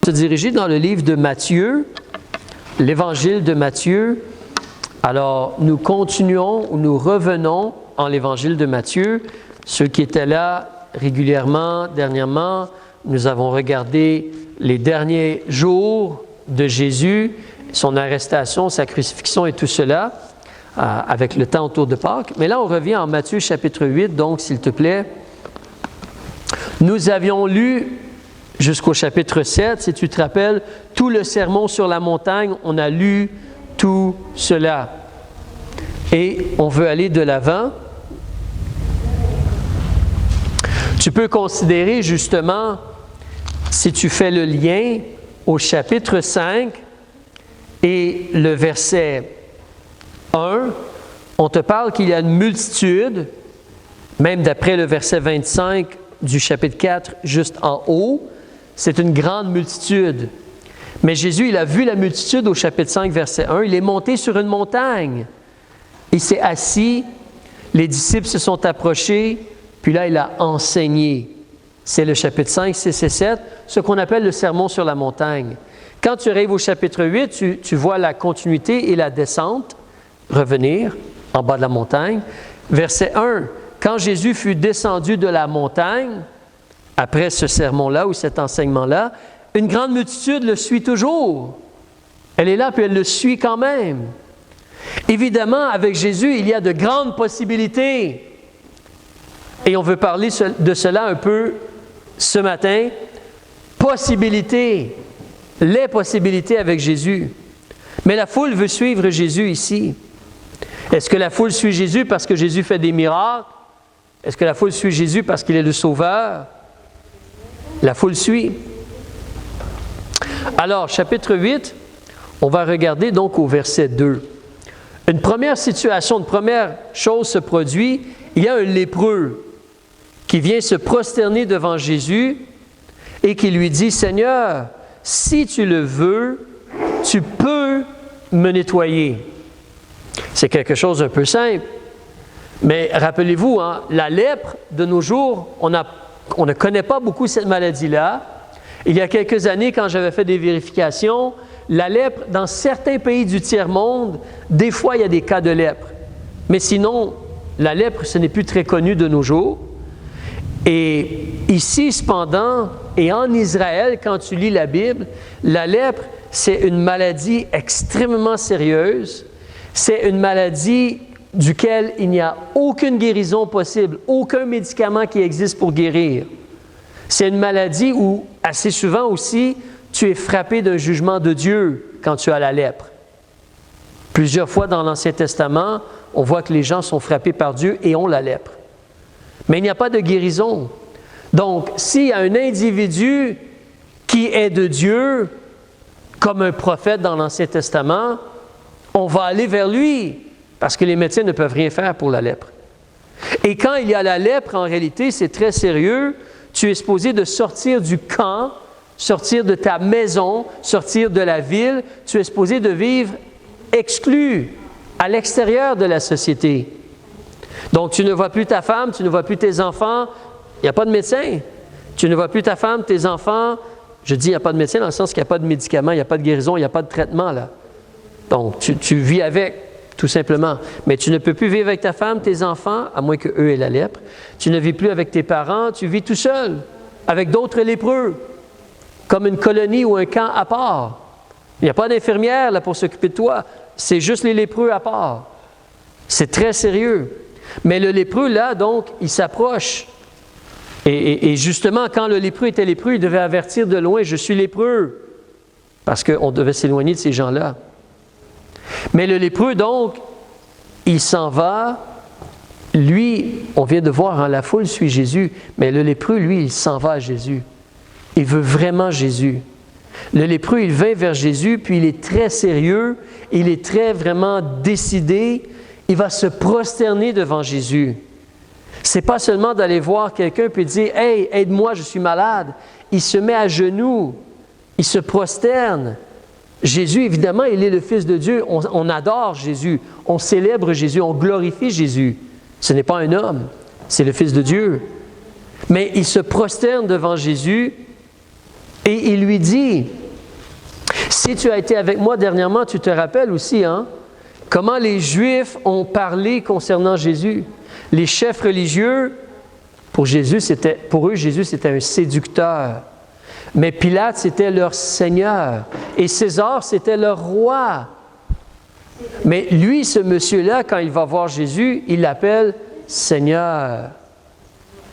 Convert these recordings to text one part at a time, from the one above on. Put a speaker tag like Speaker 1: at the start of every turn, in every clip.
Speaker 1: Se diriger dans le livre de Matthieu, l'évangile de Matthieu. Alors, nous continuons ou nous revenons en l'évangile de Matthieu. Ceux qui étaient là régulièrement, dernièrement, nous avons regardé les derniers jours de Jésus, son arrestation, sa crucifixion et tout cela, avec le temps autour de Pâques. Mais là, on revient en Matthieu chapitre 8, donc, s'il te plaît. Nous avions lu jusqu'au chapitre 7, si tu te rappelles, tout le sermon sur la montagne, on a lu tout cela. Et on veut aller de l'avant. Tu peux considérer justement, si tu fais le lien au chapitre 5 et le verset 1, on te parle qu'il y a une multitude, même d'après le verset 25 du chapitre 4, juste en haut, c'est une grande multitude. Mais Jésus, il a vu la multitude au chapitre 5, verset 1. Il est monté sur une montagne. Il s'est assis. Les disciples se sont approchés. Puis là, il a enseigné. C'est le chapitre 5, 6 et 7, ce qu'on appelle le sermon sur la montagne. Quand tu arrives au chapitre 8, tu vois la continuité et la descente revenir en bas de la montagne. Verset 1, quand Jésus fut descendu de la montagne, après ce sermon-là ou cet enseignement-là, une grande multitude le suit toujours. Elle est là, puis elle le suit quand même. Évidemment, avec Jésus, il y a de grandes possibilités. Et on veut parler de cela un peu ce matin. Possibilités. Les possibilités avec Jésus. Mais la foule veut suivre Jésus ici. Est-ce que la foule suit Jésus parce que Jésus fait des miracles? Est-ce que la foule suit Jésus parce qu'il est le Sauveur? La foule suit. Alors, chapitre 8, on va regarder donc au verset 2. Une première situation, une première chose se produit. Il y a un lépreux qui vient se prosterner devant Jésus et qui lui dit, « Seigneur, si tu le veux, tu peux me nettoyer. » C'est quelque chose d'un peu simple. Mais rappelez-vous, la lèpre de nos jours, on ne connaît pas beaucoup cette maladie-là. Il y a quelques années, quand j'avais fait des vérifications, la lèpre, dans certains pays du tiers-monde, des fois, il y a des cas de lèpre. Mais sinon, la lèpre, ce n'est plus très connu de nos jours. Et ici, cependant, et en Israël, quand tu lis la Bible, la lèpre, c'est une maladie extrêmement sérieuse. C'est une maladie duquel il n'y a aucune guérison possible, aucun médicament qui existe pour guérir. C'est une maladie où, assez souvent aussi, tu es frappé d'un jugement de Dieu quand tu as la lèpre. Plusieurs fois dans l'Ancien Testament, on voit que les gens sont frappés par Dieu et ont la lèpre. Mais il n'y a pas de guérison. Donc, s'il y a un individu qui est de Dieu, comme un prophète dans l'Ancien Testament, on va aller vers lui, parce que les médecins ne peuvent rien faire pour la lèpre. Et quand il y a la lèpre, en réalité, c'est très sérieux. Tu es supposé de sortir du camp, sortir de ta maison, sortir de la ville. Tu es supposé de vivre exclu, à l'extérieur de la société. Donc, tu ne vois plus ta femme, tu ne vois plus tes enfants. Il n'y a pas de médecin. Tu ne vois plus ta femme, tes enfants. Je dis il n'y a pas de médecin dans le sens qu'il n'y a pas de médicament, il n'y a pas de guérison, il n'y a pas de traitement là. Donc, tu vis avec, tout simplement. Mais tu ne peux plus vivre avec ta femme, tes enfants, à moins qu'eux aient la lèpre. Tu ne vis plus avec tes parents, tu vis tout seul, avec d'autres lépreux, comme une colonie ou un camp à part. Il n'y a pas d'infirmière là pour s'occuper de toi. C'est juste les lépreux à part. C'est très sérieux. Mais le lépreux, là, donc, il s'approche. Et justement, quand le lépreux était lépreux, il devait avertir de loin, « Je suis lépreux », parce qu'on devait s'éloigner de ces gens-là. Mais le lépreux, donc, il s'en va. Lui, on vient de voir, la foule suit Jésus, mais le lépreux, lui, il s'en va à Jésus. Il veut vraiment Jésus. Le lépreux, il va vers Jésus, puis il est très sérieux, il est très vraiment décidé. Il va se prosterner devant Jésus. C'est pas seulement d'aller voir quelqu'un puis dire « Hey, aide-moi, je suis malade ». Il se met à genoux, il se prosterne. Jésus, évidemment, il est le Fils de Dieu. On adore Jésus, on célèbre Jésus, on glorifie Jésus. Ce n'est pas un homme, c'est le Fils de Dieu. Mais il se prosterne devant Jésus Et il lui dit, si tu as été avec moi dernièrement, tu te rappelles aussi, hein, comment les Juifs ont parlé concernant Jésus. Les chefs religieux, pour eux, Jésus, c'était un séducteur. Mais Pilate, c'était leur Seigneur. Et César, c'était leur roi. Mais lui, ce monsieur-là, quand il va voir Jésus, il l'appelle Seigneur,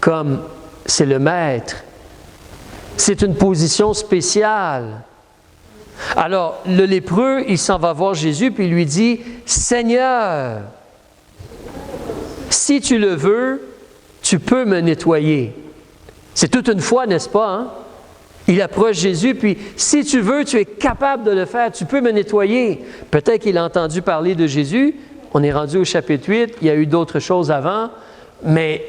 Speaker 1: comme c'est le Maître. C'est une position spéciale. Alors, le lépreux, il s'en va voir Jésus, puis il lui dit, « Seigneur, si tu le veux, tu peux me nettoyer. » C'est toute une foi, n'est-ce pas, hein? Il approche Jésus, puis « Si tu veux, tu es capable de le faire, tu peux me nettoyer. » Peut-être qu'il a entendu parler de Jésus. On est rendu au chapitre 8, il y a eu d'autres choses avant, mais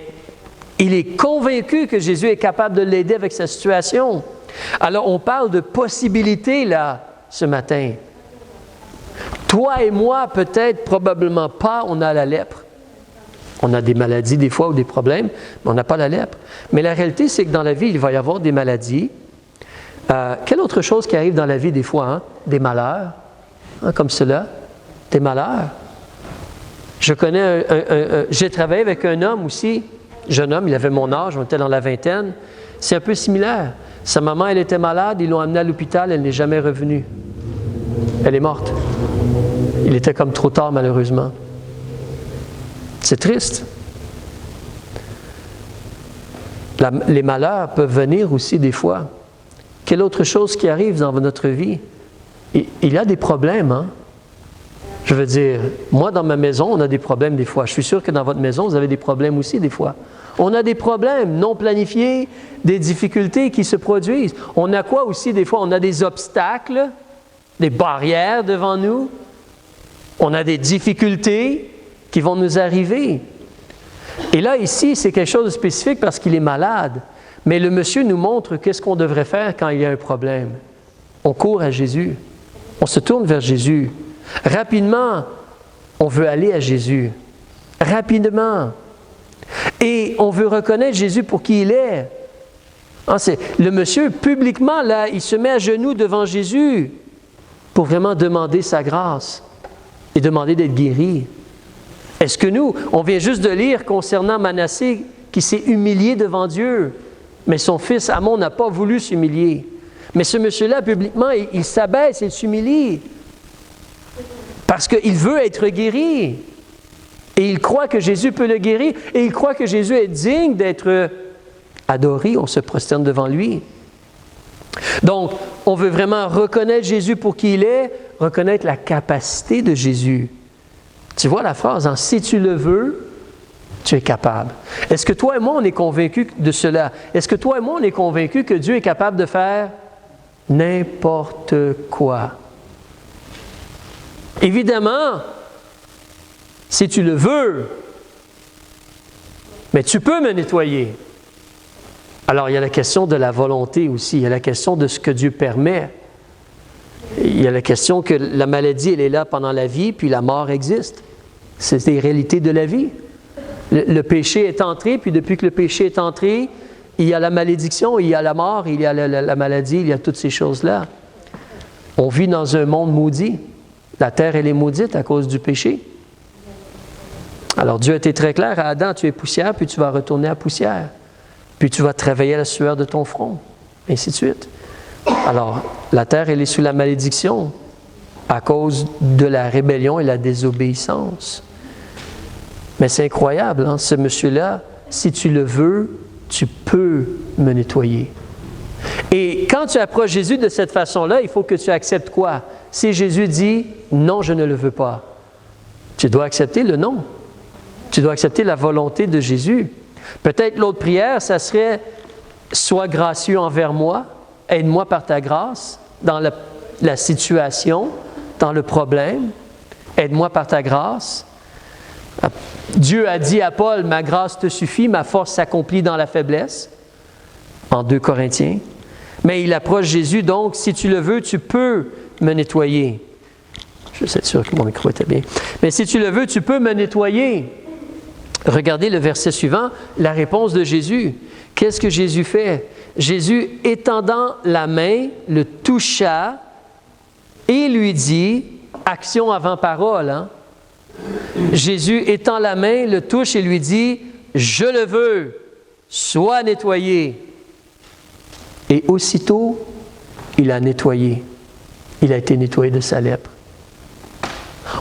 Speaker 1: il est convaincu que Jésus est capable de l'aider avec sa situation. Alors, on parle de possibilités, là, ce matin. Toi et moi, peut-être, probablement pas, on a la lèpre. On a des maladies, des fois, ou des problèmes, mais on n'a pas la lèpre. Mais la réalité, c'est que dans la vie, il va y avoir des maladies. Quelle autre chose qui arrive dans la vie, des fois, hein? Des malheurs, hein, comme cela, des malheurs. Je connais j'ai travaillé avec un homme aussi, jeune homme, il avait mon âge, on était dans la vingtaine. C'est un peu similaire. Sa maman, elle était malade, ils l'ont amenée à l'hôpital, elle n'est jamais revenue. Elle est morte. Il était comme trop tard, malheureusement. C'est triste. Les malheurs peuvent venir aussi des fois. Quelle autre chose qui arrive dans notre vie? Il y a des problèmes, hein? Je veux dire, moi, dans ma maison, on a des problèmes des fois. Je suis sûr que dans votre maison, vous avez des problèmes aussi des fois. On a des problèmes non planifiés, des difficultés qui se produisent. On a quoi aussi des fois? On a des obstacles, des barrières devant nous. On a des difficultés qui vont nous arriver. Et là, ici, c'est quelque chose de spécifique parce qu'il est malade. Mais le monsieur nous montre qu'est-ce qu'on devrait faire quand il y a un problème. On court à Jésus. On se tourne vers Jésus. Rapidement, on veut aller à Jésus. Rapidement. Et on veut reconnaître Jésus pour qui il est. Le monsieur, publiquement, là, il se met à genoux devant Jésus pour vraiment demander sa grâce et demander d'être guéri. Est-ce que nous, on vient juste de lire concernant Manassé qui s'est humilié devant Dieu, mais son fils Amon n'a pas voulu s'humilier. Mais ce monsieur-là, publiquement, il s'abaisse, il s'humilie parce qu'il veut être guéri. Et il croit que Jésus peut le guérir. Et il croit que Jésus est digne d'être adoré. On se prosterne devant lui. Donc, on veut vraiment reconnaître Jésus pour qui il est, reconnaître la capacité de Jésus. Tu vois la phrase, hein? Si tu le veux, tu es capable. Est-ce que toi et moi, on est convaincus de cela? Est-ce que toi et moi, on est convaincus que Dieu est capable de faire n'importe quoi? Évidemment, si tu le veux, mais tu peux me nettoyer. Alors, il y a la question de la volonté aussi. Il y a la question de ce que Dieu permet. Il y a la question que la maladie, elle est là pendant la vie, puis la mort existe. C'est des réalités de la vie. Le péché est entré, puis depuis que le péché est entré, il y a la malédiction, il y a la mort, il y a la maladie, il y a toutes ces choses-là. On vit dans un monde maudit. La terre, elle est maudite à cause du péché. Alors Dieu a été très clair à Adam, tu es poussière, puis tu vas retourner à poussière. Puis tu vas travailler à la sueur de ton front, ainsi de suite. Alors, la terre, elle est sous la malédiction à cause de la rébellion et la désobéissance. Mais c'est incroyable, hein? Ce monsieur-là, si tu le veux, tu peux me nettoyer. Et quand tu approches Jésus de cette façon-là, il faut que tu acceptes quoi? Si Jésus dit « non, je ne le veux pas », tu dois accepter le non. Tu dois accepter la volonté de Jésus. Peut-être l'autre prière, ça serait « sois gracieux envers moi, aide-moi par ta grâce dans la situation, dans le problème, aide-moi par ta grâce. » Dieu a dit à Paul « ma grâce te suffit, ma force s'accomplit dans la faiblesse » en 2 Corinthiens. Mais il approche Jésus, donc si tu le veux, tu peux me nettoyer. Je suis sûr que mon micro était bien. Mais si tu le veux, tu peux me nettoyer. Regardez le verset suivant, la réponse de Jésus. qu'est-ce que Jésus fait? Jésus, étendant la main, le toucha et lui dit, action avant parole, hein? Jésus étend la main, le touche et lui dit, « Je le veux, sois nettoyé. » Et aussitôt, il a nettoyé. Il a été nettoyé de sa lèpre.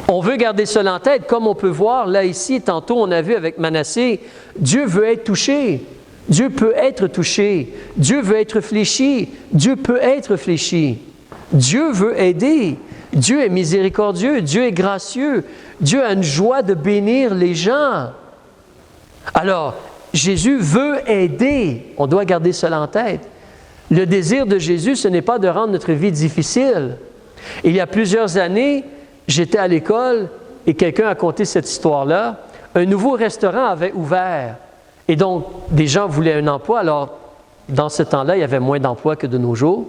Speaker 1: On veut garder cela en tête, comme on peut voir là ici, tantôt on a vu avec Manassé, Dieu veut être touché. Dieu peut être touché. Dieu veut être fléchi. Dieu peut être fléchi. Dieu veut aider. Dieu est miséricordieux. Dieu est gracieux. Dieu a une joie de bénir les gens. Alors, Jésus veut aider. On doit garder cela en tête. Le désir de Jésus, ce n'est pas de rendre notre vie difficile. Il y a plusieurs années, j'étais à l'école et quelqu'un a conté cette histoire-là. Un nouveau restaurant avait ouvert. Et donc, des gens voulaient un emploi. Alors, dans ce temps-là, il y avait moins d'emplois que de nos jours,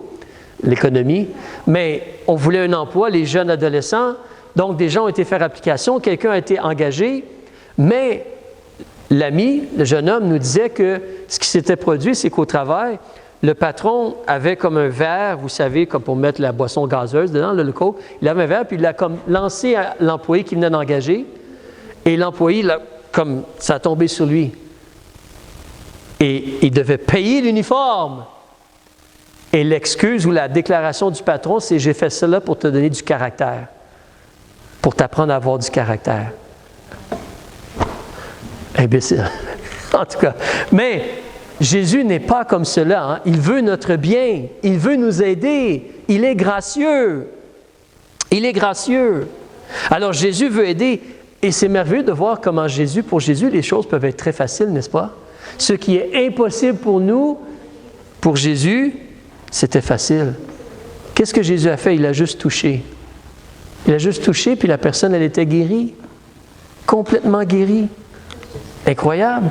Speaker 1: l'économie. Mais on voulait un emploi, les jeunes adolescents. Donc, des gens ont été faire application, quelqu'un a été engagé. Mais l'ami, le jeune homme, nous disait que ce qui s'était produit, c'est qu'au travail, le patron avait comme un verre, vous savez, comme pour mettre la boisson gazeuse dedans, le Coke. Il avait un verre, puis il l'a comme lancé à l'employé qui venait d'engager. Et l'employé, comme ça a tombé sur lui. Et il devait payer l'uniforme. Et l'excuse ou la déclaration du patron, c'est « J'ai fait cela pour te donner du caractère, pour t'apprendre à avoir du caractère. » Imbécile. En tout cas. Mais Jésus n'est pas comme cela. Hein? Il veut notre bien. Il veut nous aider. Il est gracieux. Il est gracieux. Alors Jésus veut aider. Et c'est merveilleux de voir comment pour Jésus, les choses peuvent être très faciles, n'est-ce pas? Ce qui est impossible pour nous, pour Jésus, c'était facile. Qu'est-ce que Jésus a fait? Il a juste touché. Il a juste touché, puis la personne, elle était guérie. Complètement guérie. Incroyable.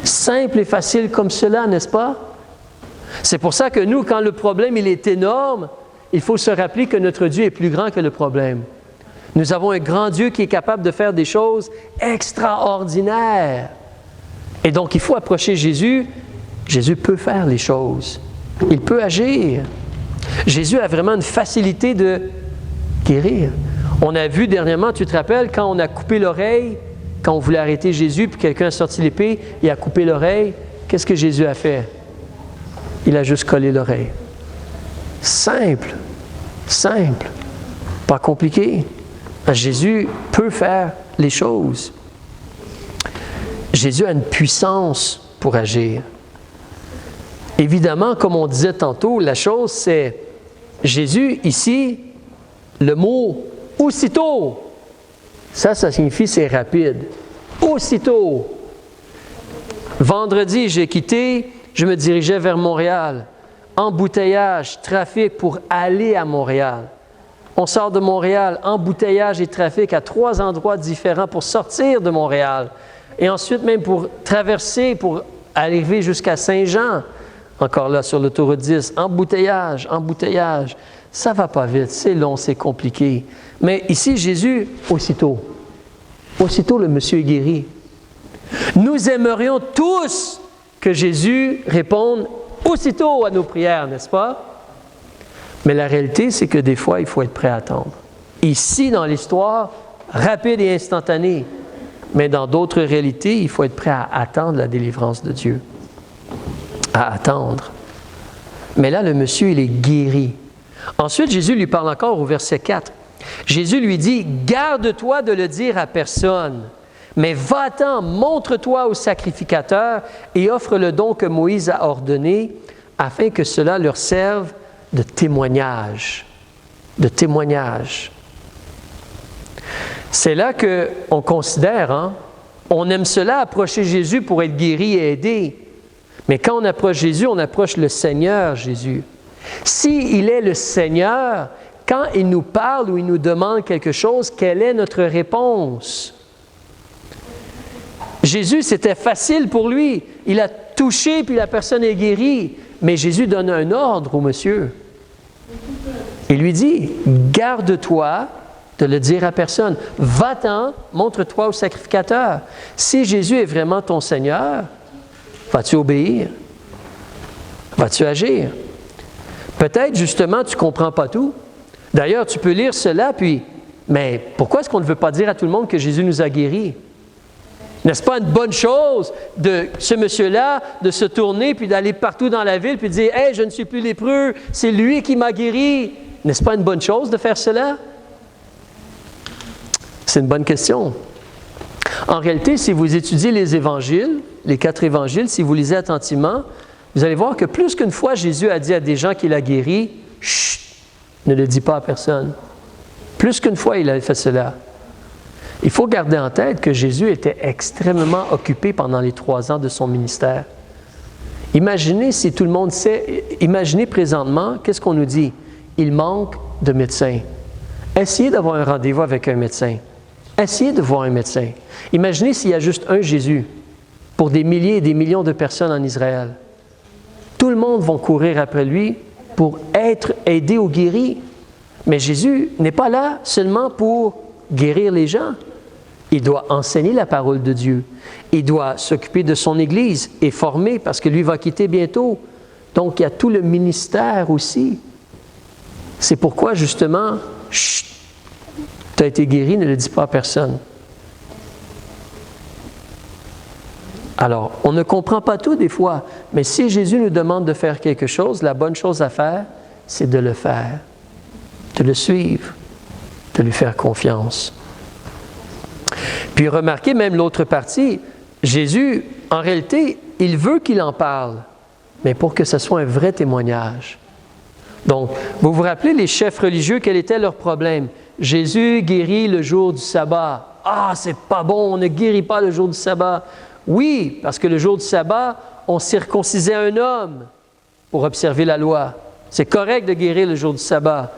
Speaker 1: Simple et facile comme cela, n'est-ce pas? C'est pour ça que nous, quand le problème il est énorme, il faut se rappeler que notre Dieu est plus grand que le problème. Nous avons un grand Dieu qui est capable de faire des choses extraordinaires. Et donc, il faut approcher Jésus. Jésus peut faire les choses. Il peut agir. Jésus a vraiment une facilité de guérir. On a vu dernièrement, tu te rappelles, quand on a coupé l'oreille, quand on voulait arrêter Jésus, puis quelqu'un a sorti l'épée, il a coupé l'oreille, qu'est-ce que Jésus a fait? Il a juste collé l'oreille. Simple. Simple. Pas compliqué. Jésus peut faire les choses. Jésus a une puissance pour agir. Évidemment, comme on disait tantôt, la chose c'est Jésus, ici, le mot « aussitôt », ça signifie c'est rapide. Aussitôt. Vendredi, j'ai quitté, je me dirigeais vers Montréal. Embouteillage, trafic pour aller à Montréal. On sort de Montréal, embouteillage et trafic à 3 endroits différents pour sortir de Montréal. Et ensuite même pour traverser, pour arriver jusqu'à Saint-Jean. Encore là, sur l'autoroute 10, embouteillage, embouteillage. Ça ne va pas vite, c'est long, c'est compliqué. Mais ici, Jésus, aussitôt. Aussitôt, le monsieur est guéri. Nous aimerions tous que Jésus réponde aussitôt à nos prières, n'est-ce pas? Mais la réalité, c'est que des fois, il faut être prêt à attendre. Ici, dans l'histoire, rapide et instantané. Mais dans d'autres réalités, il faut être prêt à attendre la délivrance de Dieu. À attendre. Mais là, le monsieur, il est guéri. Ensuite, Jésus lui parle encore au verset 4. Jésus lui dit, « Garde-toi de le dire à personne, mais va-t'en, montre-toi au sacrificateur et offre le don que Moïse a ordonné, afin que cela leur serve de témoignage. » De témoignage. C'est là qu'on considère, on aime cela, approcher Jésus pour être guéri et aidé. Mais quand on approche Jésus, on approche le Seigneur Jésus. S'il est le Seigneur, quand il nous parle ou il nous demande quelque chose, quelle est notre réponse? Jésus, c'était facile pour lui. Il a touché, puis la personne est guérie. Mais Jésus donne un ordre au monsieur. Il lui dit, « Garde-toi de le dire à personne. Va-t'en, montre-toi au sacrificateur. » Si Jésus est vraiment ton Seigneur, vas-tu obéir? Vas-tu agir? Peut-être, justement, tu ne comprends pas tout. D'ailleurs, tu peux lire cela, puis, mais pourquoi est-ce qu'on ne veut pas dire à tout le monde que Jésus nous a guéris? N'est-ce pas une bonne chose de ce monsieur-là de se tourner puis d'aller partout dans la ville puis de dire « Hey, je ne suis plus lépreux, c'est lui qui m'a guéri. » N'est-ce pas une bonne chose de faire cela? C'est une bonne question. En réalité, si vous étudiez les évangiles, les 4 évangiles, si vous lisez attentivement, vous allez voir que plus qu'une fois, Jésus a dit à des gens qu'il a guéri, « Chut, ne le dis pas à personne. » Plus qu'une fois, il a fait cela. Il faut garder en tête que Jésus était extrêmement occupé pendant les 3 ans de son ministère. Imaginez si tout le monde sait, imaginez présentement, qu'est-ce qu'on nous dit? Il manque de médecins. Essayez d'avoir un rendez-vous avec un médecin. Essayez de voir un médecin. Imaginez s'il y a juste un Jésus pour des milliers et des millions de personnes en Israël. Tout le monde va courir après lui pour être aidé ou guéri. Mais Jésus n'est pas là seulement pour guérir les gens. Il doit enseigner la parole de Dieu. Il doit s'occuper de son Église et former parce que lui va quitter bientôt. Donc, il y a tout le ministère aussi. C'est pourquoi, justement, chut, tu as été guéri, ne le dis pas à personne. Alors, on ne comprend pas tout des fois, mais si Jésus nous demande de faire quelque chose, la bonne chose à faire, c'est de le faire, de le suivre, de lui faire confiance. Puis remarquez même l'autre partie, Jésus, en réalité, il veut qu'il en parle, mais pour que ce soit un vrai témoignage. Donc, vous vous rappelez les chefs religieux, quel était leur problème? Jésus guérit le jour du sabbat. Ah, c'est pas bon, on ne guérit pas le jour du sabbat. Oui, parce que le jour du sabbat, on circoncisait un homme pour observer la loi. C'est correct de guérir le jour du sabbat.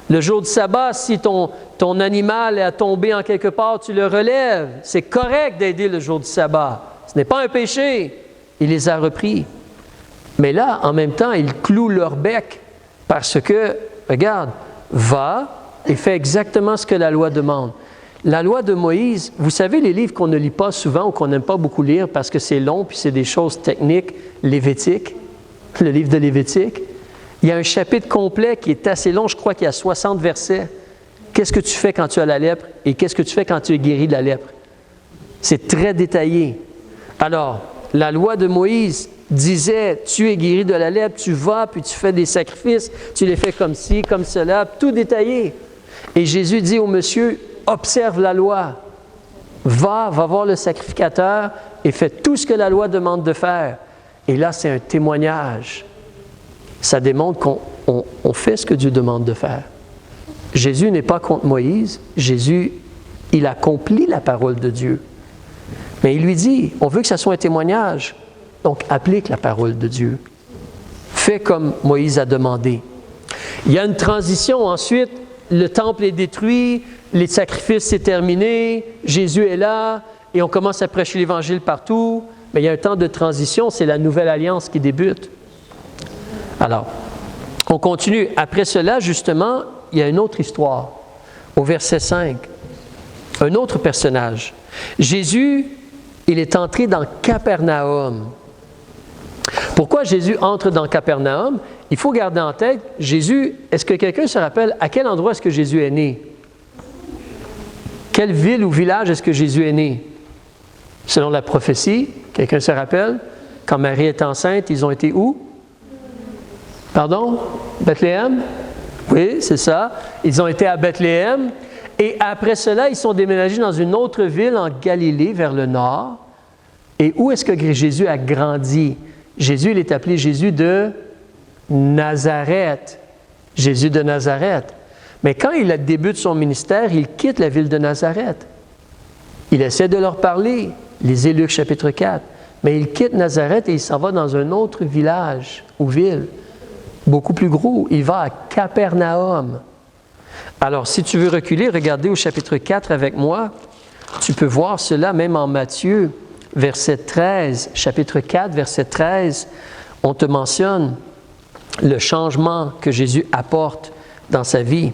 Speaker 1: Le jour du sabbat, si ton animal est tombé en quelque part, tu le relèves. C'est correct d'aider le jour du sabbat. Ce n'est pas un péché. Il les a repris. Mais là, en même temps, ils clouent leur bec parce que, regarde, va et fais exactement ce que la loi demande. La loi de Moïse, vous savez, les livres qu'on ne lit pas souvent ou qu'on n'aime pas beaucoup lire parce que c'est long puis c'est des choses techniques, Lévitique, le livre de Lévitique. Il y a un chapitre complet qui est assez long, je crois qu'il y a 60 versets. Qu'est-ce que tu fais quand tu as la lèpre et qu'est-ce que tu fais quand tu es guéri de la lèpre? C'est très détaillé. Alors, la loi de Moïse disait, tu es guéri de la lèpre, tu vas, puis tu fais des sacrifices, tu les fais comme ci, comme cela, tout détaillé. Et Jésus dit au monsieur, observe la loi, va voir le sacrificateur et fais tout ce que la loi demande de faire. Et là, c'est un témoignage. Ça démontre qu'on fait ce que Dieu demande de faire. Jésus n'est pas contre Moïse. Jésus, il accomplit la parole de Dieu. Mais il lui dit, on veut que ça soit un témoignage. Donc, applique la parole de Dieu. Fais comme Moïse a demandé. Il y a une transition ensuite. Le temple est détruit, les sacrifices c'est terminé, Jésus est là et on commence à prêcher l'Évangile partout. Mais il y a un temps de transition, c'est la nouvelle alliance qui débute. Alors, on continue. Après cela, justement, il y a une autre histoire. Au verset 5, un autre personnage. Jésus, il est entré dans Capernaum. Pourquoi Jésus entre dans Capernaum? Il faut garder en tête, Jésus, est-ce que quelqu'un se rappelle à quel endroit est-ce que Jésus est né? Quelle ville ou village est-ce que Jésus est né? Selon la prophétie, quelqu'un se rappelle? Quand Marie est enceinte, ils ont été où? Pardon? Bethléem? Oui, c'est ça. Ils ont été à Bethléem. Et après cela, ils sont déménagés dans une autre ville en Galilée, vers le nord. Et où est-ce que Jésus a grandi? Jésus, il est appelé Jésus de Nazareth. Jésus de Nazareth. Mais quand il débute son ministère, il quitte la ville de Nazareth. Il essaie de leur parler, lisez Luc chapitre 4. Mais il quitte Nazareth et il s'en va dans un autre village ou ville, beaucoup plus gros. Il va à Capernaum. Alors, si tu veux reculer, regardez au chapitre 4 avec moi. Tu peux voir cela même en Matthieu, verset 13. Chapitre 4, verset 13, on te mentionne le changement que Jésus apporte dans sa vie.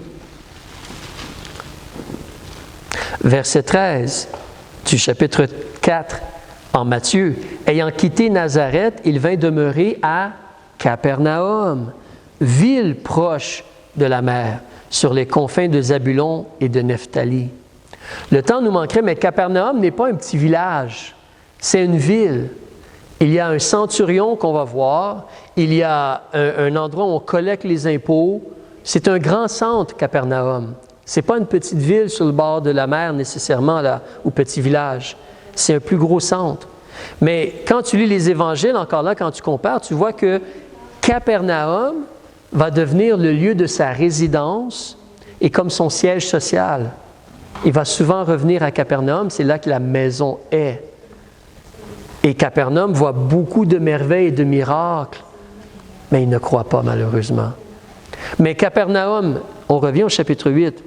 Speaker 1: Verset 13 du chapitre 4 en Matthieu. Ayant quitté Nazareth, il vint demeurer à Capernaum, ville proche de la mer, sur les confins de Zabulon et de Nephtali. Le temps nous manquerait, mais Capernaum n'est pas un petit village, c'est une ville. Il y a un centurion qu'on va voir, il y a un endroit où on collecte les impôts. C'est un grand centre, Capernaum. Ce n'est pas une petite ville sur le bord de la mer nécessairement, là, ou petit village. C'est un plus gros centre. Mais quand tu lis les évangiles, encore là, quand tu compares, tu vois que Capernaum va devenir le lieu de sa résidence et comme son siège social. Il va souvent revenir à Capernaum, c'est là que la maison est. Et Capernaum voit beaucoup de merveilles et de miracles, mais il ne croit pas malheureusement. Mais Capernaum, on revient au chapitre 8.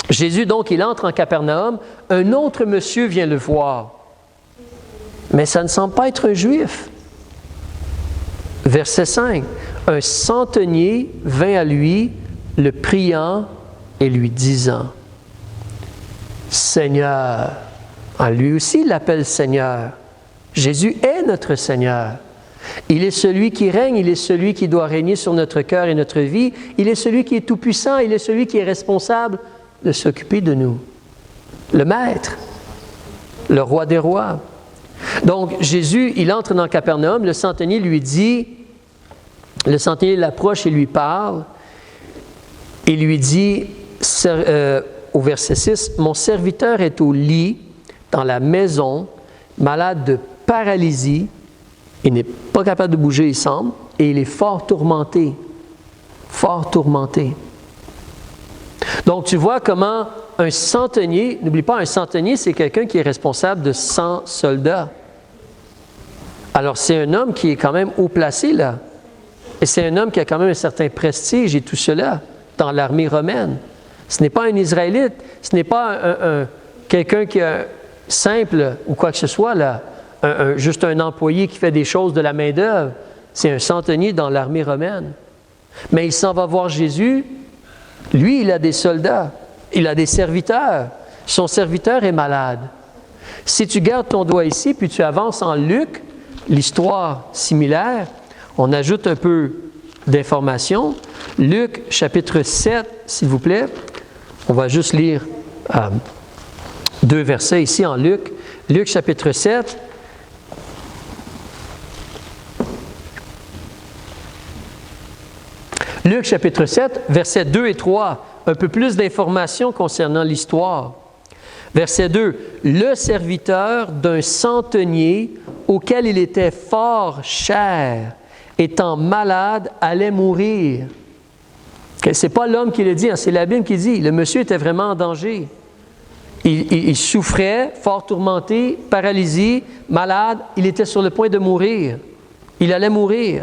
Speaker 1: Jésus, donc, il entre en Capernaum, un autre monsieur vient le voir. Mais ça ne semble pas être un juif. Verset 5. Un centenier vint à lui, le priant et lui disant, « Seigneur », lui aussi il l'appelle Seigneur. Jésus est notre Seigneur. Il est celui qui règne, il est celui qui doit régner sur notre cœur et notre vie. Il est celui qui est tout-puissant, il est celui qui est responsable de s'occuper de nous. Le Maître, le Roi des rois. Donc, Jésus, il entre dans Capernaum, le centenier lui dit, le centenier l'approche et lui parle, et lui dit, au verset 6, « Mon serviteur est au lit, dans la maison, malade de paralysie, il n'est pas capable de bouger, il semble, et il est fort tourmenté. » Fort tourmenté. Donc, tu vois comment un centenier, n'oublie pas, un centenier, c'est quelqu'un qui est responsable de 100 soldats. Alors, c'est un homme qui est quand même haut placé, là. Et c'est un homme qui a quand même un certain prestige et tout cela dans l'armée romaine. Ce n'est pas un Israélite, ce n'est pas quelqu'un qui est simple ou quoi que ce soit, là. Juste un employé qui fait des choses de la main-d'œuvre. C'est un centenier dans l'armée romaine. Mais il s'en va voir Jésus. Lui, il a des soldats. Il a des serviteurs. Son serviteur est malade. Si tu gardes ton doigt ici, puis tu avances en Luc, l'histoire similaire, on ajoute un peu d'informations. Luc, chapitre 7, s'il vous plaît. On va juste lire 2 versets ici en Luc. Luc, chapitre 7. Luc, chapitre 7, versets 2 et 3. Un peu plus d'informations concernant l'histoire. Verset 2. Le serviteur d'un centenier auquel il était fort cher, étant malade, allait mourir. Ce n'est pas l'homme qui le dit, c'est la Bible qui dit. Le monsieur était vraiment en danger. Il souffrait, fort tourmenté, paralysie, malade. Il était sur le point de mourir. Il allait mourir.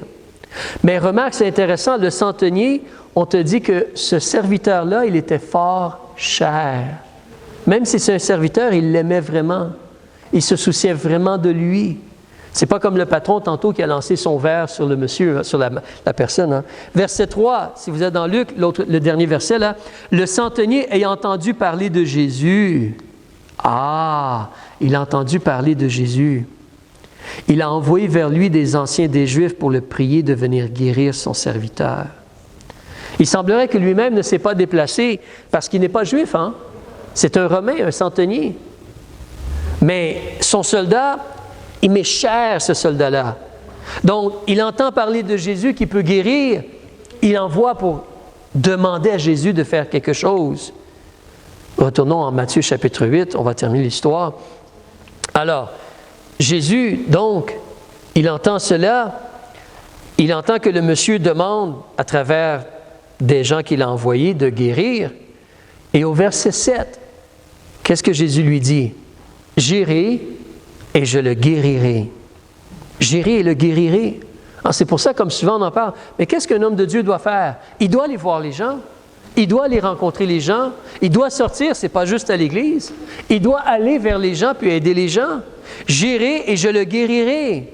Speaker 1: Mais remarque, c'est intéressant, le centenier, on te dit que ce serviteur-là, il était fort cher. Même si c'est un serviteur, il l'aimait vraiment. Il se souciait vraiment de lui. C'est pas comme le patron tantôt qui a lancé son verre sur le monsieur, sur la personne. Hein. Verset 3, si vous êtes dans Luc, le dernier verset là, le centenier ayant entendu parler de Jésus. Ah, il a entendu parler de Jésus. Il a envoyé vers lui des anciens des Juifs pour le prier de venir guérir son serviteur. Il semblerait que lui-même ne s'est pas déplacé parce qu'il n'est pas juif, hein? C'est un Romain, un centenier. Mais son soldat, il met cher ce soldat-là. Donc, il entend parler de Jésus qui peut guérir. Il envoie pour demander à Jésus de faire quelque chose. Retournons en Matthieu chapitre 8, on va terminer l'histoire. Alors, Jésus, donc, il entend cela. Il entend que le monsieur demande, à travers des gens qu'il a envoyés, de guérir. Et au verset 7, qu'est-ce que Jésus lui dit? « J'irai et je le guérirai. » J'irai et le guérirai. Alors, c'est pour ça, comme souvent on en parle, mais qu'est-ce qu'un homme de Dieu doit faire? Il doit aller voir les gens. Il doit aller rencontrer les gens. Il doit sortir, ce n'est pas juste à l'église. Il doit aller vers les gens puis aider les gens. « J'irai et je le guérirai. »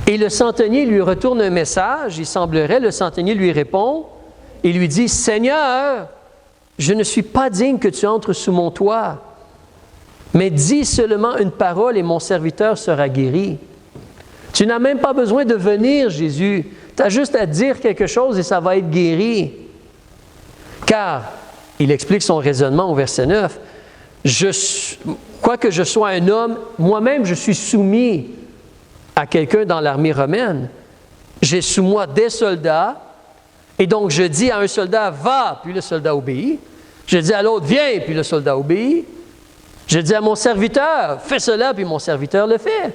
Speaker 1: Et le centenier lui retourne un message, il semblerait, le centenier lui répond et lui dit « Seigneur, je ne suis pas digne que tu entres sous mon toit, mais dis seulement une parole et mon serviteur sera guéri. » Tu n'as même pas besoin de venir, Jésus. Tu as juste à dire quelque chose et ça va être guéri. Car, il explique son raisonnement au verset 9, quoique je sois un homme, moi-même je suis soumis à quelqu'un dans l'armée romaine. J'ai sous moi des soldats, et donc je dis à un soldat, va, puis le soldat obéit. Je dis à l'autre, viens, puis le soldat obéit. Je dis à mon serviteur, fais cela, puis mon serviteur le fait.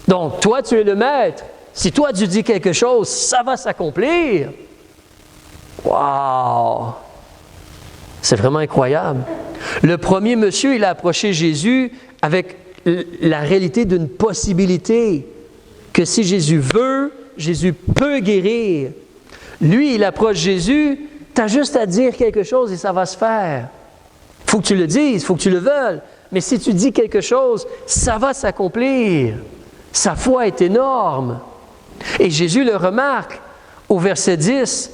Speaker 1: Donc, toi, tu es le maître. Si toi, tu dis quelque chose, ça va s'accomplir. Wow! C'est vraiment incroyable. Le premier monsieur, il a approché Jésus avec la réalité d'une possibilité, que si Jésus veut, Jésus peut guérir. Lui, il approche Jésus, tu as juste à dire quelque chose et ça va se faire. Il faut que tu le dises, il faut que tu le veuilles. Mais si tu dis quelque chose, ça va s'accomplir. Sa foi est énorme. Et Jésus le remarque au verset 10.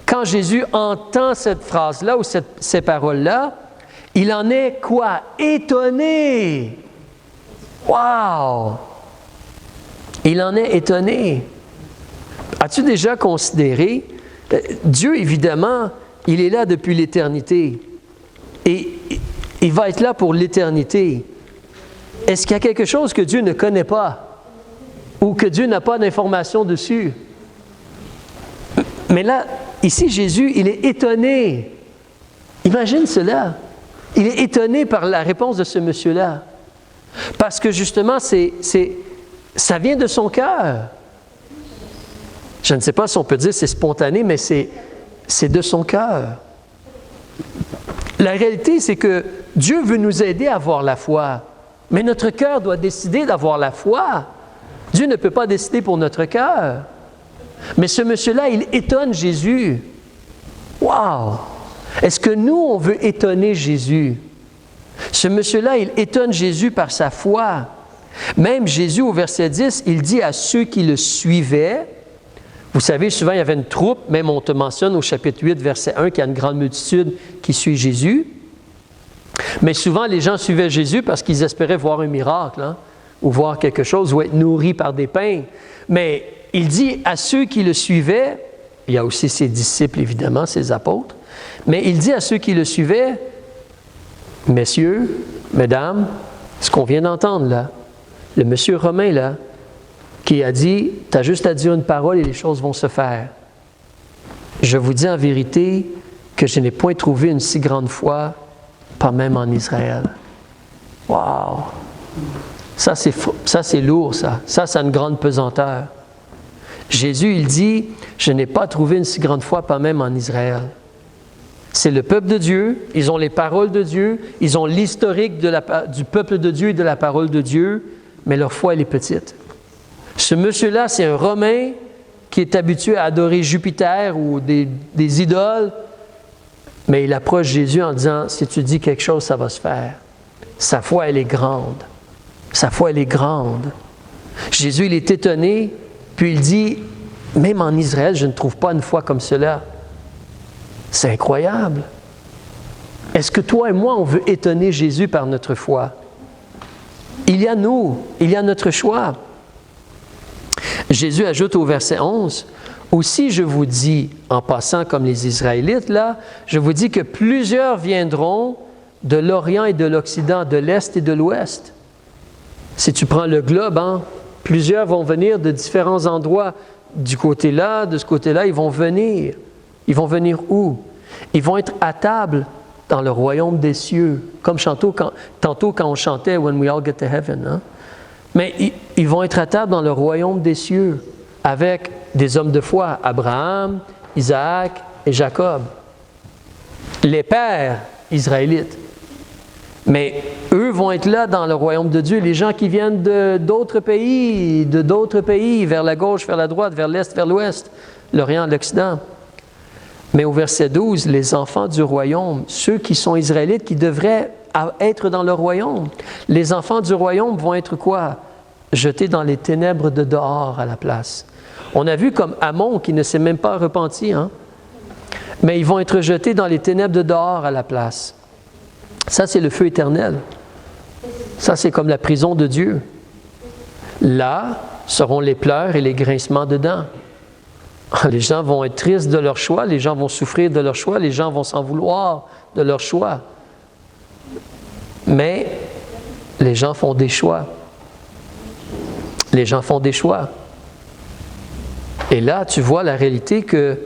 Speaker 1: Quand Jésus entend cette phrase-là ou ces paroles-là, il en est quoi? Étonné. Wow! Il en est étonné. As-tu déjà considéré, Dieu, évidemment, il est là depuis l'éternité. Et il va être là pour l'éternité. Est-ce qu'il y a quelque chose que Dieu ne connaît pas? Ou que Dieu n'a pas d'informations dessus? Mais là, ici, Jésus, il est étonné. Imagine cela. Il est étonné par la réponse de ce monsieur-là. Parce que justement, ça vient de son cœur. Je ne sais pas si on peut dire c'est spontané, mais c'est de son cœur. La réalité, c'est que Dieu veut nous aider à avoir la foi. Mais notre cœur doit décider d'avoir la foi. Dieu ne peut pas décider pour notre cœur. Mais ce monsieur-là, il étonne Jésus. Wow! Est-ce que nous, on veut étonner Jésus? Ce monsieur-là, il étonne Jésus par sa foi. Même Jésus, au verset 10, il dit à ceux qui le suivaient, vous savez, souvent il y avait une troupe, même on te mentionne au chapitre 8, verset 1, qu'il y a une grande multitude qui suit Jésus. Mais souvent, les gens suivaient Jésus parce qu'ils espéraient voir un miracle, hein, ou voir quelque chose, ou être nourris par des pains. Mais il dit à ceux qui le suivaient, il y a aussi ses disciples, évidemment, ses apôtres, mais il dit à ceux qui le suivaient, messieurs, mesdames, ce qu'on vient d'entendre là, le monsieur romain là, qui a dit, tu as juste à dire une parole et les choses vont se faire. Je vous dis en vérité que je n'ai point trouvé une si grande foi, pas même en Israël. Wow! Ça, c'est lourd, ça. Ça a une grande pesanteur. Jésus, il dit, je n'ai pas trouvé une si grande foi, pas même en Israël. C'est le peuple de Dieu, ils ont les paroles de Dieu, ils ont l'historique du peuple de Dieu et de la parole de Dieu, mais leur foi, elle est petite. Ce monsieur-là, c'est un Romain qui est habitué à adorer Jupiter ou des idoles, mais il approche Jésus en disant, si tu dis quelque chose, ça va se faire. Sa foi, elle est grande. Sa foi, elle est grande. Jésus, il est étonné, puis il dit, même en Israël, je ne trouve pas une foi comme cela. C'est incroyable. Est-ce que toi et moi, on veut étonner Jésus par notre foi? Il y a nous, il y a notre choix. Jésus ajoute au verset 11, « Aussi je vous dis, en passant comme les Israélites, là, je vous dis que plusieurs viendront de l'Orient et de l'Occident, de l'Est et de l'Ouest. » Si tu prends le globe, hein, plusieurs vont venir de différents endroits. Du côté-là, de ce côté-là, ils vont venir. Ils vont venir où? Ils vont être à table dans le royaume des cieux, comme tantôt quand on chantait « When we all get to heaven hein? ». Mais ils vont être à table dans le royaume des cieux avec des hommes de foi, Abraham, Isaac et Jacob, les pères israélites. Mais eux vont être là dans le royaume de Dieu, les gens qui viennent d'autres pays, vers la gauche, vers la droite, vers l'est, vers l'ouest, l'Orient, l'Occident. Mais au verset 12, les enfants du royaume, ceux qui sont israélites, qui devraient être dans le royaume, les enfants du royaume vont être quoi? Jetés dans les ténèbres de dehors à la place. On a vu comme Amon qui ne s'est même pas repenti, hein? Mais ils vont être jetés dans les ténèbres de dehors à la place. Ça, c'est le feu éternel. Ça, c'est comme la prison de Dieu. Là, seront les pleurs et les grincements de dents. Les gens vont être tristes de leur choix, les gens vont souffrir de leur choix, les gens vont s'en vouloir de leur choix. Mais les gens font des choix. Les gens font des choix. Et là, tu vois la réalité que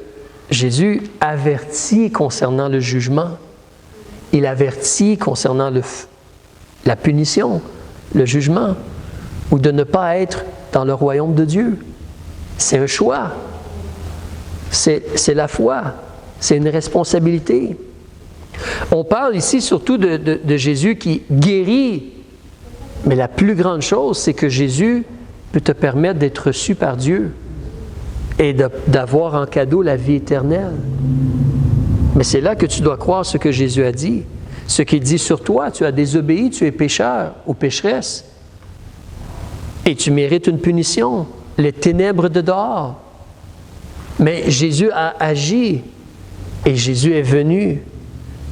Speaker 1: Jésus avertit concernant le jugement. Il avertit concernant la punition, le jugement, ou de ne pas être dans le royaume de Dieu. C'est un choix. C'est la foi. C'est une responsabilité. On parle ici surtout de Jésus qui guérit. Mais la plus grande chose, c'est que Jésus peut te permettre d'être reçu par Dieu et d'avoir en cadeau la vie éternelle. Mais c'est là que tu dois croire ce que Jésus a dit. Ce qu'il dit sur toi, tu as désobéi, tu es pécheur ou pécheresse. Et tu mérites une punition, les ténèbres de dehors. Mais Jésus a agi et Jésus est venu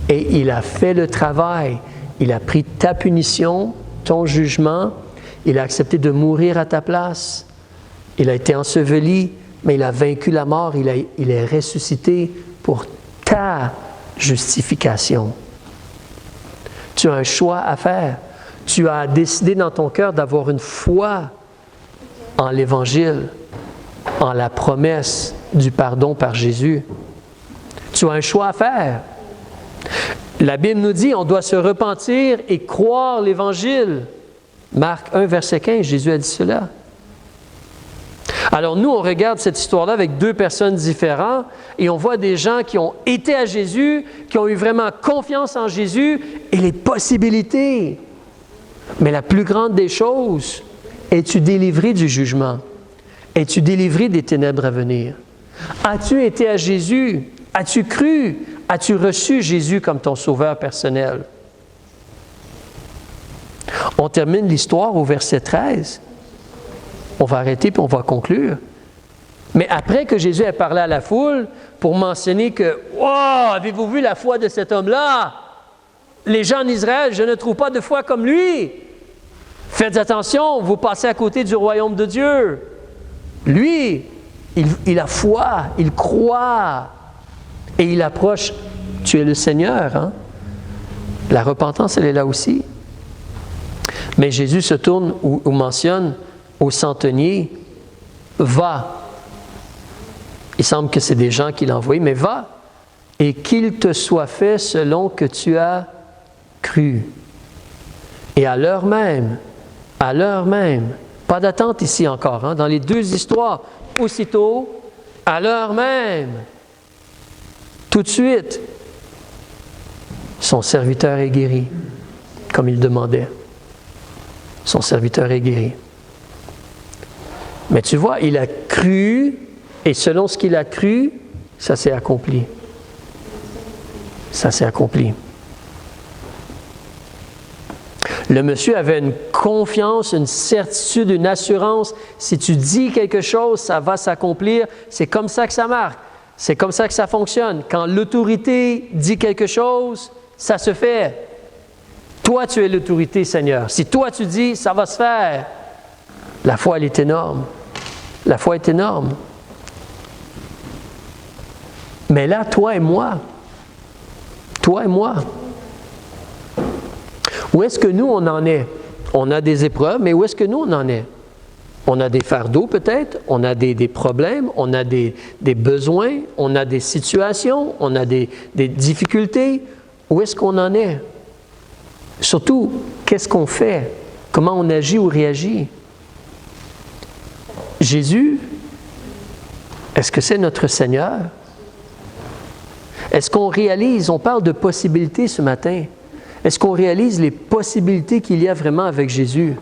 Speaker 1: et il a fait le travail. Il a pris ta punition, ton jugement, il a accepté de mourir à ta place. Il a été enseveli, mais il a vaincu la mort, il est ressuscité pour ta justification. Tu as un choix à faire. Tu as décidé dans ton cœur d'avoir une foi en l'Évangile, en la promesse du pardon par Jésus. Tu as un choix à faire. La Bible nous dit, on doit se repentir et croire l'Évangile. Marc 1, verset 15, Jésus a dit cela. Alors nous, on regarde cette histoire-là avec deux personnes différentes et on voit des gens qui ont été à Jésus, qui ont eu vraiment confiance en Jésus et les possibilités. Mais la plus grande des choses, es-tu délivré du jugement? Es-tu délivré des ténèbres à venir? As-tu été à Jésus? As-tu cru? As-tu reçu Jésus comme ton sauveur personnel? On termine l'histoire au verset 13. On va arrêter puis on va conclure. Mais après que Jésus ait parlé à la foule pour mentionner que « Wow! Avez-vous vu la foi de cet homme-là? Les gens en Israël, je ne trouve pas de foi comme lui. Faites attention, vous passez à côté du royaume de Dieu. » Lui, il a foi, il croit et il approche. Tu es le Seigneur. Hein? La repentance, elle est là aussi. Mais Jésus se tourne ou mentionne au centenier, va. Il semble que c'est des gens qui l'ont envoyé, mais va et qu'il te soit fait selon que tu as cru. Et à l'heure même, pas d'attente ici encore, hein, dans les deux histoires, aussitôt, à l'heure même, tout de suite, son serviteur est guéri, comme il demandait. Son serviteur est guéri. Mais tu vois, il a cru, et selon ce qu'il a cru, ça s'est accompli. Ça s'est accompli. Le monsieur avait une confiance, une certitude, une assurance. Si tu dis quelque chose, ça va s'accomplir. C'est comme ça que ça marche. C'est comme ça que ça fonctionne. Quand l'autorité dit quelque chose, ça se fait. Toi, tu es l'autorité, Seigneur. Si toi, tu dis, ça va se faire. La foi, elle est énorme. La foi est énorme. Mais là, toi et moi, où est-ce que nous, on en est? On a des épreuves, mais où est-ce que nous, on en est? On a des fardeaux peut-être, on a des problèmes, on a des besoins, on a des situations, on a des difficultés. Où est-ce qu'on en est? Surtout, qu'est-ce qu'on fait? Comment on agit ou réagit? Jésus, est-ce que c'est notre Seigneur? Est-ce qu'on réalise, on parle de possibilités ce matin, est-ce qu'on réalise les possibilités qu'il y a vraiment avec Jésus?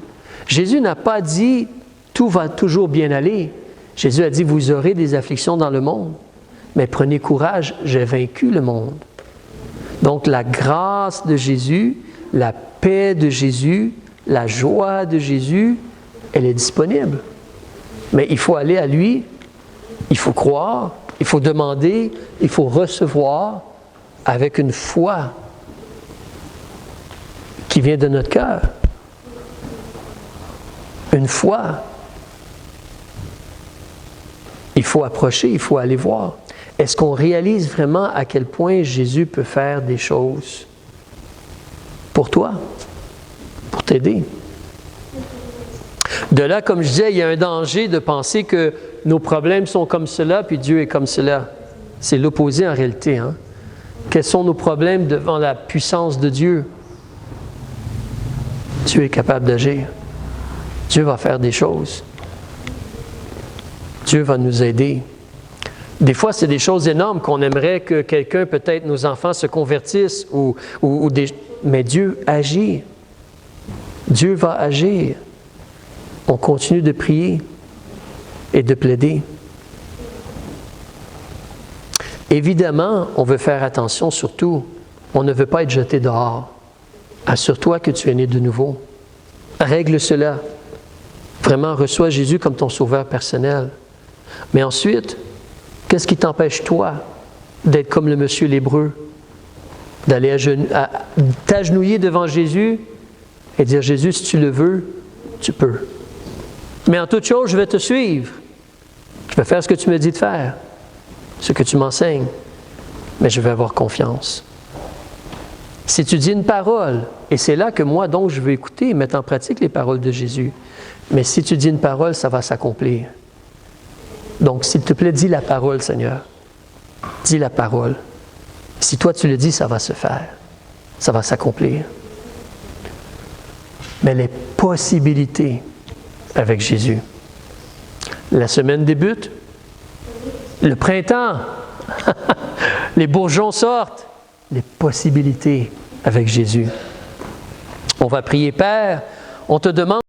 Speaker 1: Jésus n'a pas dit « tout va toujours bien aller ». Jésus a dit « vous aurez des afflictions dans le monde, mais prenez courage, j'ai vaincu le monde ». Donc la grâce de Jésus, la paix de Jésus, la joie de Jésus, elle est disponible. Mais il faut aller à lui, il faut croire, il faut demander, il faut recevoir avec une foi qui vient de notre cœur. Une foi. il faut approcher, il faut aller voir. Est-ce qu'on réalise vraiment à quel point Jésus peut faire des choses pour toi, pour t'aider? De là, comme je disais, il y a un danger de penser que nos problèmes sont comme cela, puis Dieu est comme cela. C'est l'opposé en réalité. Hein? Quels sont nos problèmes devant la puissance de Dieu? Dieu est capable d'agir. Dieu va faire des choses. Dieu va nous aider. Des fois, c'est des choses énormes qu'on aimerait que quelqu'un, peut-être nos enfants, se convertissent mais Dieu agit. Dieu va agir. On continue de prier et de plaider. Évidemment, on veut faire attention surtout. On ne veut pas être jeté dehors. Assure-toi que tu es né de nouveau. Règle cela. Vraiment, reçois Jésus comme ton sauveur personnel. Mais ensuite, qu'est-ce qui t'empêche, toi, d'être comme le monsieur l'Hébreu? D'aller t'agenouiller devant Jésus et dire, Jésus, si tu le veux, tu peux. Mais en toute chose, je vais te suivre. Je vais faire ce que tu me dis de faire, ce que tu m'enseignes, mais je vais avoir confiance. Si tu dis une parole, et c'est là que moi, donc, je veux écouter et mettre en pratique les paroles de Jésus. Mais si tu dis une parole, ça va s'accomplir. Donc, s'il te plaît, dis la parole, Seigneur. Dis la parole. Si toi, tu le dis, ça va se faire. Ça va s'accomplir. Mais les possibilités avec Jésus. La semaine débute. Le printemps. Les bourgeons sortent. Les possibilités avec Jésus. On va prier, Père. On te demande